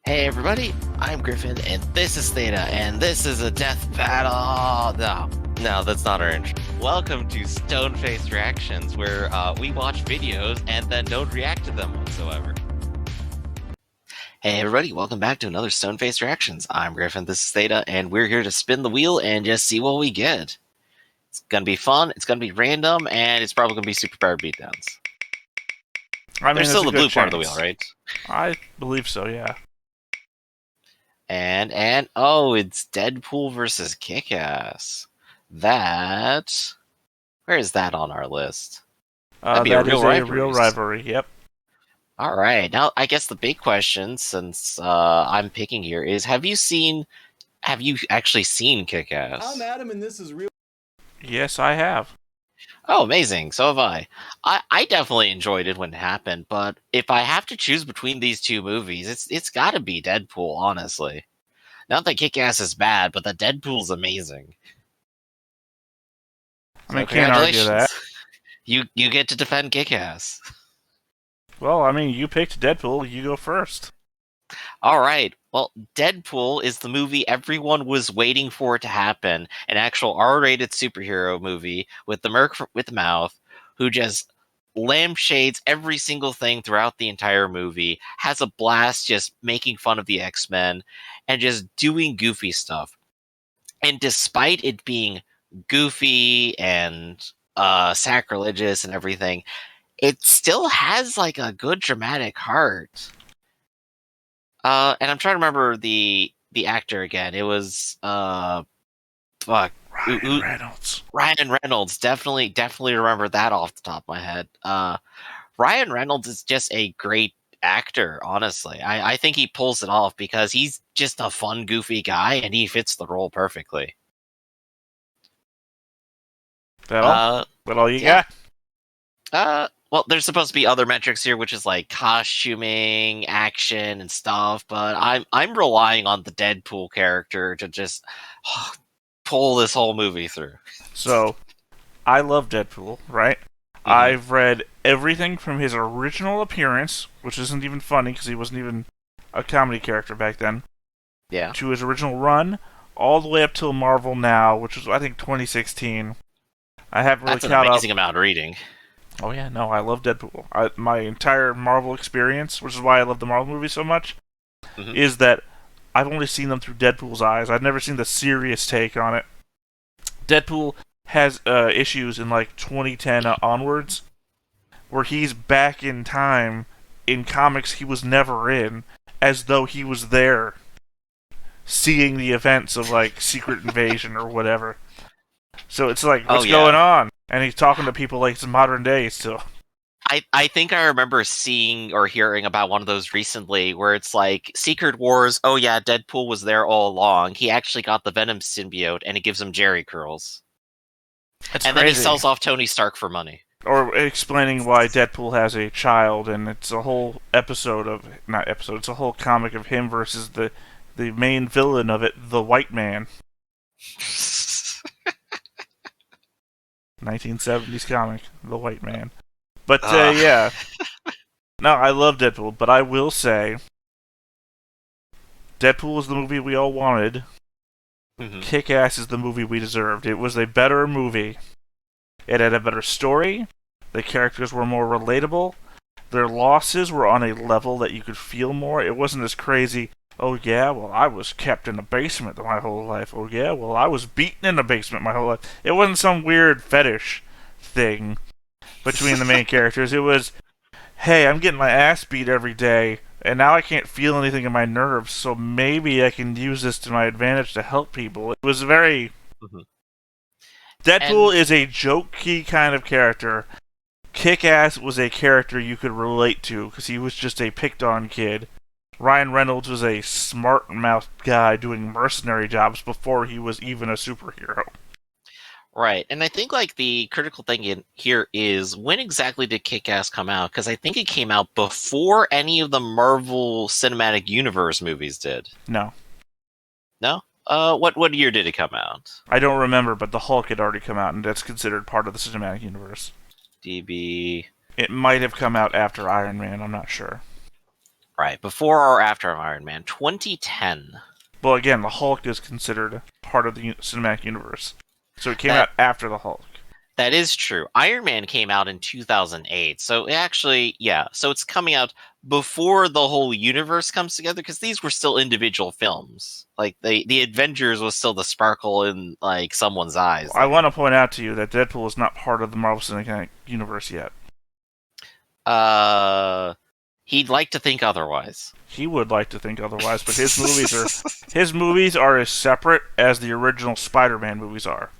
Hey everybody, I'm Griffin, and this is Theta, and this is a death battle. No, that's not our intro. Welcome to Stone-Faced Reactions, where we watch videos and then don't react to them whatsoever. Hey everybody, welcome back to another Stone-Faced Reactions. I'm Griffin, this is Theta, and we're here to spin the wheel and just see what we get. It's gonna be fun, it's gonna be random, and it's probably gonna be superpowered beatdowns. There's still the blue part of the wheel, right? I believe so, yeah. And oh, it's Deadpool versus Kick-Ass. Where is that on our list? That'd be that a real is a real rivalry, yep. All right, now I guess the big question, since I'm picking here, is have you actually seen Kick-Ass? I'm Adam, and this is real. Yes, I have. Oh, amazing! So have I. I definitely enjoyed it when it happened, but if I have to choose between these two movies, it's got to be Deadpool, honestly. Not that Kick-Ass is bad, but that Deadpool's amazing. I mean, can't argue that. You get to defend Kick-Ass. Well, I mean, you picked Deadpool, you go first. All right. Well, Deadpool is the movie everyone was waiting for it to happen. An actual R-rated superhero movie with the merc with the mouth, who just lampshades every single thing throughout the entire movie, has a blast just making fun of the X-Men, and just doing goofy stuff. And despite it being goofy and sacrilegious and everything, it still has like a good dramatic heart. And I'm trying to remember the actor again. It was fuck. Ryan Reynolds. Ryan Reynolds. Definitely remember that off the top of my head. Ryan Reynolds is just a great actor, honestly. I think he pulls it off because he's just a fun, goofy guy, and he fits the role perfectly. That all? What all you got? Well, there's supposed to be other metrics here, which is like costuming, action, and stuff. But I'm relying on the Deadpool character to just pull this whole movie through. So, I love Deadpool, right? Mm-hmm. I've read everything from his original appearance, which isn't even funny because he wasn't even a comedy character back then. Yeah. To his original run, all the way up till Marvel Now, which was I think 2016. I haven't really caught up. That's an amazing amount of reading. Oh yeah, no, I love Deadpool. My entire Marvel experience, which is why I love the Marvel movies so much, is that I've only seen them through Deadpool's eyes. I've never seen the serious take on it. Deadpool has issues in like 2010 onwards, where he's back in time in comics he was never in, as though he was there, seeing the events of like Secret Invasion or whatever. So it's like, what's going on? And he's talking to people like it's modern day still. I think I remember seeing or hearing about one of those recently where it's like Secret Wars, oh yeah, Deadpool was there all along. He actually got the Venom symbiote and it gives him Jerry curls. That's and crazy. Then he sells off Tony Stark for money. Or explaining why Deadpool has a child, and it's a whole episode of, not episode, it's a whole comic of him versus the main villain of it, the White Man. 1970s comic, The White Man. But, yeah. No, I love Deadpool, but I will say, Deadpool is the movie we all wanted. Kick-Ass is the movie we deserved. It was a better movie. It had a better story. The characters were more relatable. Their losses were on a level that you could feel more. It wasn't as crazy, oh yeah, well I was kept in a basement my whole life. Oh yeah, well I was beaten in a basement my whole life. It wasn't some weird fetish thing between the main characters. It was, hey, I'm getting my ass beat every day, and now I can't feel anything in my nerves, so maybe I can use this to my advantage to help people. It was very... Deadpool is a jokey kind of character. Kick-Ass was a character you could relate to, because he was just a picked-on kid. Ryan Reynolds was a smart-mouthed guy doing mercenary jobs before he was even a superhero. Right, and I think like the critical thing in here is, when exactly did Kick-Ass come out? Because I think it came out before any of the Marvel Cinematic Universe movies did. No. No? What year did it come out? I don't remember, but the Hulk had already come out, and that's considered part of the Cinematic Universe. DB... It might have come out after Iron Man, I'm not sure. Right, before or after Iron Man? 2010. Well, again, the Hulk is considered part of the cinematic universe, so it came That out after the Hulk. that is true. Iron Man came out in 2008, so it actually, yeah, so it's coming out before the whole universe comes together because these were still individual films. Like the Avengers was still the sparkle in like someone's eyes. I want to point out to you that Deadpool is not part of the Marvel Cinematic Universe yet. He'd like to think otherwise. He would like to think otherwise, but his movies are as separate as the original Spider-Man movies are.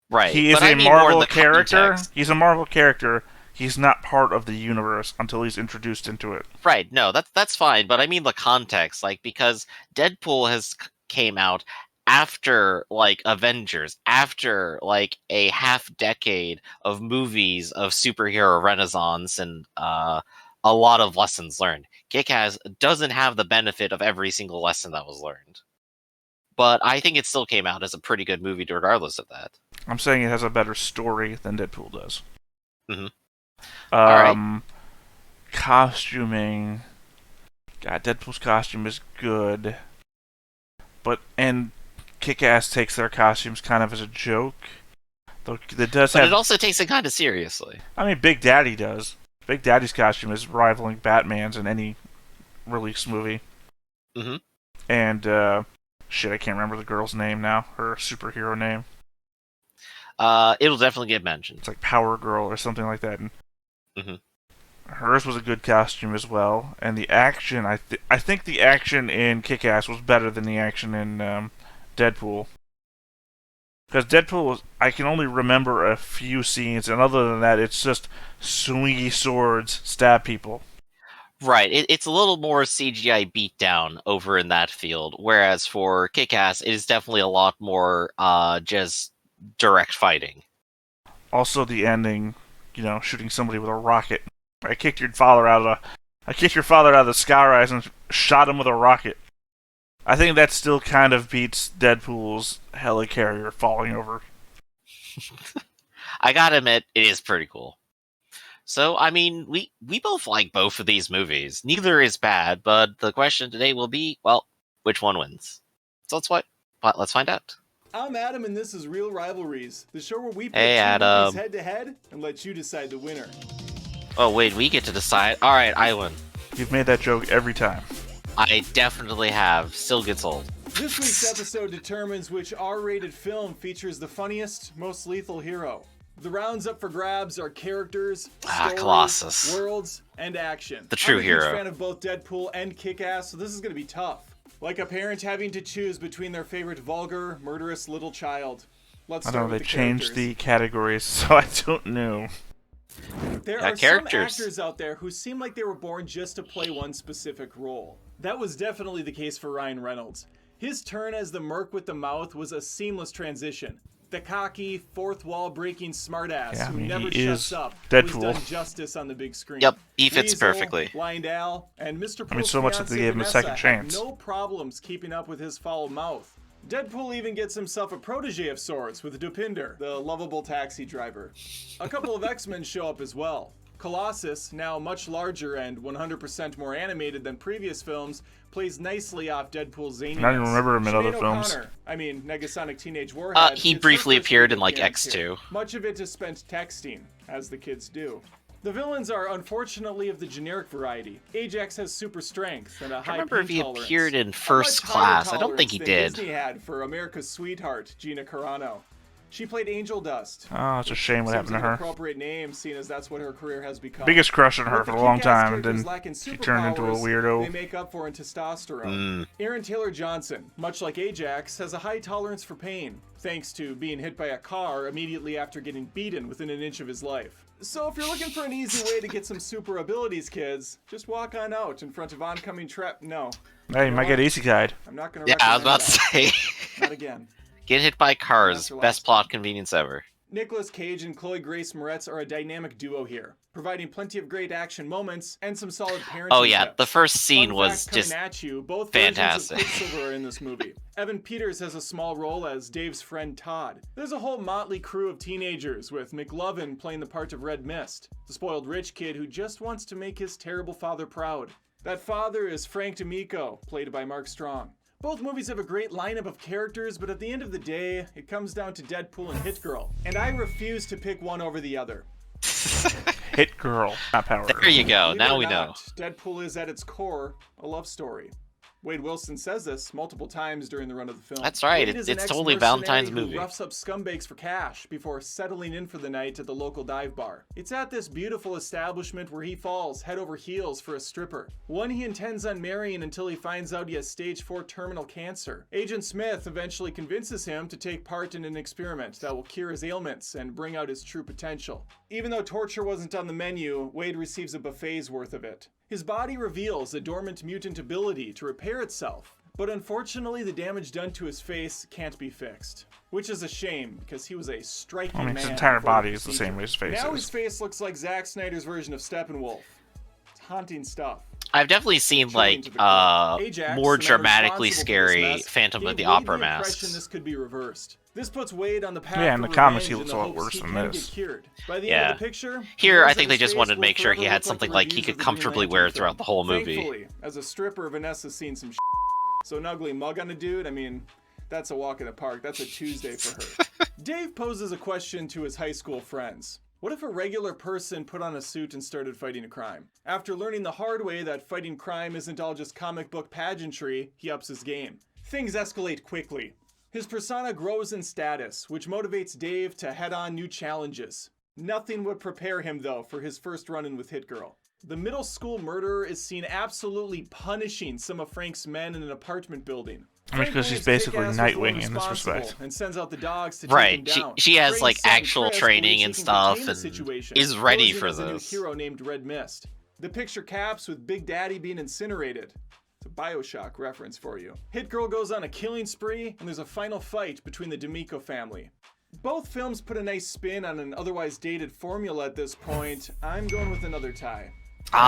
Right. He is a Marvel character. Context. He's a Marvel character. He's not part of the universe until he's introduced into it. Right. No, that's fine, but I mean the context, like because Deadpool has came out after like Avengers, after like a half decade of movies of superhero renaissance and a lot of lessons learned. Kick-Ass doesn't have the benefit of every single lesson that was learned. But I think it still came out as a pretty good movie regardless of that. I'm saying it has a better story than Deadpool does. Mm-hmm. Costuming. God, Deadpool's costume is good. And Kick-Ass takes their costumes kind of as a joke. Though it also takes it kind of seriously. I mean, Big Daddy does. Big Daddy's costume is rivaling Batman's in any released movie. Mm-hmm. And, shit, I can't remember the girl's name now. Her superhero name. It'll definitely get mentioned. It's like Power Girl or something like that. And mm-hmm. Hers was a good costume as well. And the action, I think the action in Kick-Ass was better than the action in Deadpool. Because Deadpool I can only remember a few scenes, and other than that, it's just swingy swords, stab people. Right, it's a little more CGI beatdown over in that field, whereas for Kick-Ass, it is definitely a lot more just direct fighting. Also, the ending, shooting somebody with a rocket. I kicked your father out of the skyrise and shot him with a rocket. I think that still kind of beats Deadpool's helicarrier falling over. I gotta admit, it is pretty cool. So, I mean, we both like both of these movies. Neither is bad, but the question today will be, well, which one wins? So let's find out. I'm Adam, and this is Reel Rivalries, the show where we put Adam. movies head-to-head and let you decide the winner. Oh, wait, we get to decide? Alright, I win. You've made that joke every time. I definitely have. Still gets old. This week's episode determines which R-rated film features the funniest, most lethal hero. The rounds up for grabs are characters, stories, Colossus. worlds, and action. The true hero. I'm a huge fan of both Deadpool and Kick-Ass, so this is going to be tough. Like a parent having to choose between their favorite vulgar, murderous little child. Let's start with the changed the categories, so I don't know. There are some actors out there who seem like they were born just to play one specific role. That was definitely the case for Ryan Reynolds. His turn as the merc with the mouth was a seamless transition. The cocky, fourth wall breaking smartass who never shuts up, who's done justice on the big screen. Yep, he fits perfectly. Blind Al, and Mr. Pool's so much that they gave him a second chance. No problems keeping up with his foul mouth. Deadpool even gets himself a protege of sorts with Dupinder, the lovable taxi driver. A couple of X-Men show up as well. Colossus, now much larger and 100% more animated than previous films, plays nicely off Deadpool's zaniness. I don't even remember him in other films. Negasonic Teenage Warhead. He briefly appeared in like X2. Much of it is spent texting, as the kids do. The villains are unfortunately of the generic variety. Ajax has super strength and a high pain tolerance. I remember if he appeared in First Class. I don't think he did. Disney had for America's sweetheart, Gina Carano. She played Angel Dust. Oh, it's a shame what happened to her. Appropriate name, seeing as that's what her career has become. Biggest crush on her for a long time, and then she turned into a weirdo. They make up for in testosterone. Aaron Taylor Johnson, much like Ajax, has a high tolerance for pain, thanks to being hit by a car immediately after getting beaten within an inch of his life. So if you're looking for an easy way to get some super abilities, kids, just walk on out in front of oncoming No. Hey, you might get easy guide. I'm not gonna. Yeah, I was about to say. Not again. Get hit by cars. Best plot convenience ever. Nicolas Cage and Chloe Grace Moretz are a dynamic duo here, providing plenty of great action moments and some solid parenting. Oh yeah, tips. the first scene was just both fantastic. Versions of Quicksilver are in this movie. Evan Peters has a small role as Dave's friend Todd. There's a whole motley crew of teenagers, with McLovin playing the part of Red Mist, the spoiled rich kid who just wants to make his terrible father proud. That father is Frank D'Amico, played by Mark Strong. Both movies have a great lineup of characters, but at the end of the day, it comes down to Deadpool and Hit Girl. And I refuse to pick one over the other. Hit Girl, not Power Girl. There you go, Believe now it we or know. not, Deadpool is at its core a love story. Wade Wilson says this multiple times during the run of the film. That's right, Wade is it's an totally ex-mercenary Valentine's who movie. roughs up scumbags for cash before settling in for the night at the local dive bar. It's at this beautiful establishment where he falls head over heels for a stripper, one he intends on marrying until he finds out he has stage 4 terminal cancer. Agent Smith eventually convinces him to take part in an experiment that will cure his ailments and bring out his true potential. Even though torture wasn't on the menu, Wade receives a buffet's worth of it. His body reveals a dormant mutant ability to repair itself, but unfortunately the damage done to his face can't be fixed. Which is a shame, because he was a striking man. His entire before the body is the same way his face Now is. his face looks like Zack Snyder's version of Steppenwolf. It's haunting stuff. I've definitely seen Ajax, more the man dramatically responsible for this scary mess, Phantom of gave the Wade Opera impression masks. This could be reversed. This puts Wade on the path Yeah, in for the comics he revenge looks in a the lot hopes worse he than can this. get cured. By the Yeah. end of the picture, Here, he I knows think that they his just face wanted to will make sure he forever had look something the like he reviews could of the Green comfortably Lantern wear film. throughout the whole movie. Thankfully, as a stripper, Vanessa's seen some so an ugly mug on a dude, I mean, that's a walk in the park. That's a Tuesday for her. Dave poses a question to his high school friends. What if a regular person put on a suit and started fighting a crime? After learning the hard way that fighting crime isn't all just comic book pageantry, he ups his game. Things escalate quickly. His persona grows in status, which motivates Dave to head on new challenges. Nothing would prepare him, though, for his first run-in with Hit Girl. The middle school murderer is seen absolutely punishing some of Frank's men in an apartment building. I mean, because he's basically Nightwing in this respect. And sends out the dogs to Right, take him down. she has Frank's like son, actual Chris, training believes and he can stuff contain the and situation. is ready Goes in for as a new this. hero named Red Mist. The picture caps with Big Daddy being incinerated. It's a BioShock reference for you. Hit Girl goes on a killing spree, and there's a final fight between the D'Amico family. Both films put a nice spin on an otherwise dated formula at this point. I'm going with another tie.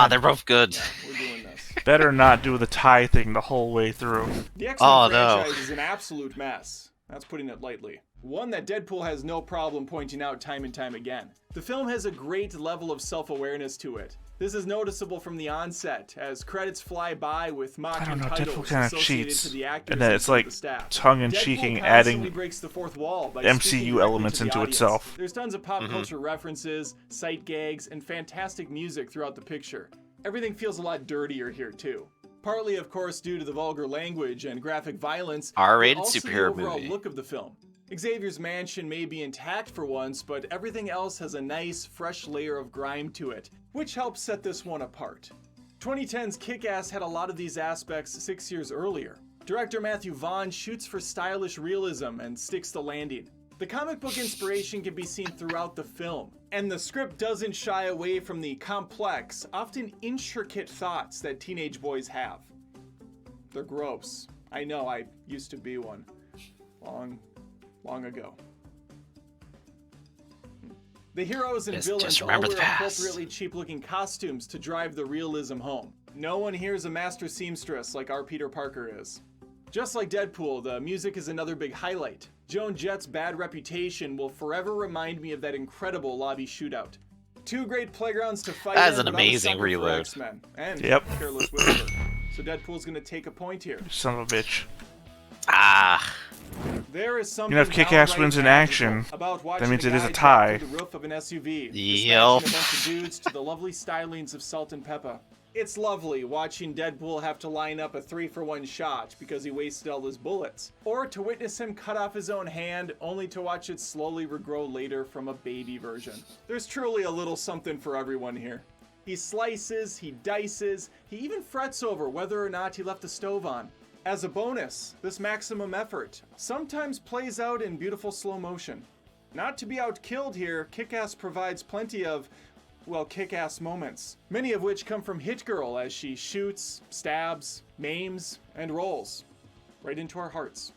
They're both good. Yeah, we're doing this. Better not do the tie thing the whole way through. The X-Men no. franchise is an absolute mess. That's putting it lightly. One that Deadpool has no problem pointing out time and time again. The film has a great level of self-awareness to it. This is noticeable from the onset, as credits fly by with mocking I don't know, titles Deadpool kind of associated cheats. to the actors And then it's some of like the staff. tongue-in-cheeking, Deadpool adding constantly breaks the fourth wall by MCU speaking directly elements to the into audience. itself. There's tons of pop culture references, sight gags, and fantastic music throughout the picture. Everything feels a lot dirtier here too. Partly, of course, due to the vulgar language and graphic violence, R-rated but also superhero the overall movie. look of the film. Xavier's mansion may be intact for once, but everything else has a nice, fresh layer of grime to it, which helps set this one apart. 2010's Kick-Ass had a lot of these aspects 6 years earlier. Director Matthew Vaughn shoots for stylish realism and sticks the landing. The comic book inspiration can be seen throughout the film, and the script doesn't shy away from the complex, often intricate thoughts that teenage boys have. They're gross. I know, I used to be one. Long ago. The heroes and villains just all remember wear the past. appropriately cheap-looking costumes to drive the realism home. No one here is a master seamstress like our Peter Parker is. Just like Deadpool, the music is another big highlight. Joan Jett's bad reputation will forever remind me of that incredible lobby shootout. Two great playgrounds to fight That is in, an but I'm a amazing sucker for reload. X-Men and Yep. Careless Whisper. So Deadpool's gonna take a point here. Son of a bitch. There is something if Kick-Ass downright wins in magical action, about watching that means a it is guy a drive tie. through the roof of an SUV, Yep. dispatching a bunch of dudes to the lovely stylings of Salt and Pepper. It's lovely watching Deadpool have to line up a 3-for-1 shot because he wasted all his bullets, or to witness him cut off his own hand only to watch it slowly regrow later from a baby version. There's truly a little something for everyone here. He slices, he dices, he even frets over whether or not he left the stove on. As a bonus, this maximum effort sometimes plays out in beautiful slow motion. Not to be outkilled here, Kick-Ass provides plenty of, well, kick-ass moments, many of which come from Hit Girl as she shoots, stabs, maims, and rolls right into our hearts.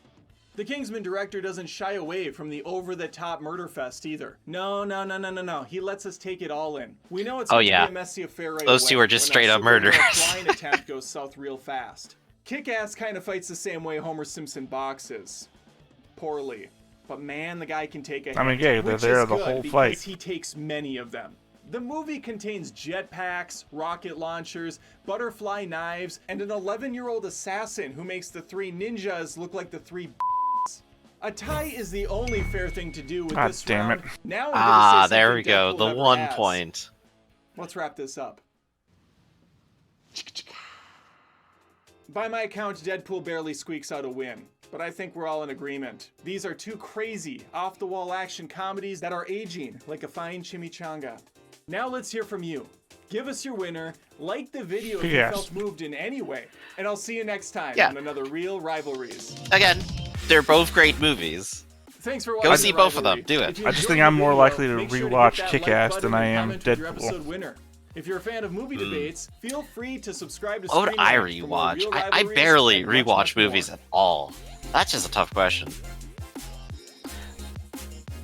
The Kingsman director doesn't shy away from the over-the-top murder fest either. No. He lets us take it all in. We know it's going to be a messy affair right Those away two are just when straight our up murderers. superhero flying attempt goes south real fast. Kick-Ass kind of fights the same way Homer Simpson boxes. Poorly. But man, the guy can take a hit. I mean, yeah, they're which there is the good whole because fight. he takes many of them. The movie contains jetpacks, rocket launchers, butterfly knives, and an 11-year-old assassin who makes the 3 ninjas look like the 3 A tie is the only fair thing to do with this round. It. Now I'm gonna say there we Deadpool go. The 1 point. Let's wrap this up. By my account, Deadpool barely squeaks out a win, but I think we're all in agreement. These are 2 crazy, off-the-wall action comedies that are aging like a fine chimichanga. Now let's hear from you. Give us your winner, like the video if you felt moved in any way, and I'll see you next time on another Reel Rivalries. Again, they're both great movies. Thanks for watching. Go see both of them. Do it. I just think I'm more likely to rewatch Kick-Ass than I am Deadpool. If you're a fan of movie debates, feel free to subscribe to What would I rewatch? I barely rewatch movies at all. That's just a tough question.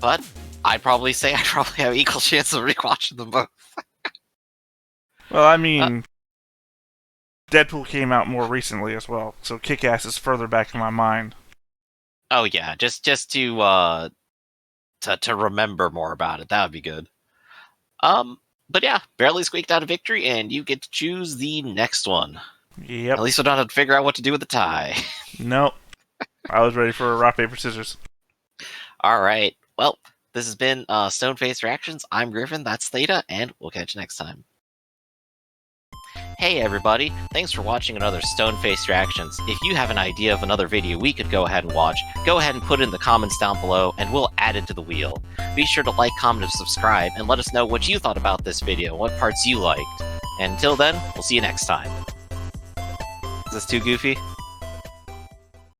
But I'd probably say I probably have equal chance of rewatching them both. Well, I mean, Deadpool came out more recently as well, so Kick-Ass is further back in my mind. Oh yeah, just to remember more about it. That would be good. But yeah, barely squeaked out a victory, and you get to choose the next one. Yep. At least we don't have to figure out what to do with the tie. Nope. I was ready for a rock, paper, scissors. All right. Well, this has been Stone-Faced Reactions. I'm Griffin, that's Theta, and we'll catch you next time. Hey everybody, thanks for watching another Stone-Faced Reactions. If you have an idea of another video we could go ahead and watch, go ahead and put it in the comments down below, and we'll add it to the wheel. Be sure to like, comment, and subscribe, and let us know what you thought about this video, what parts you liked. And until then, we'll see you next time. Is this too goofy?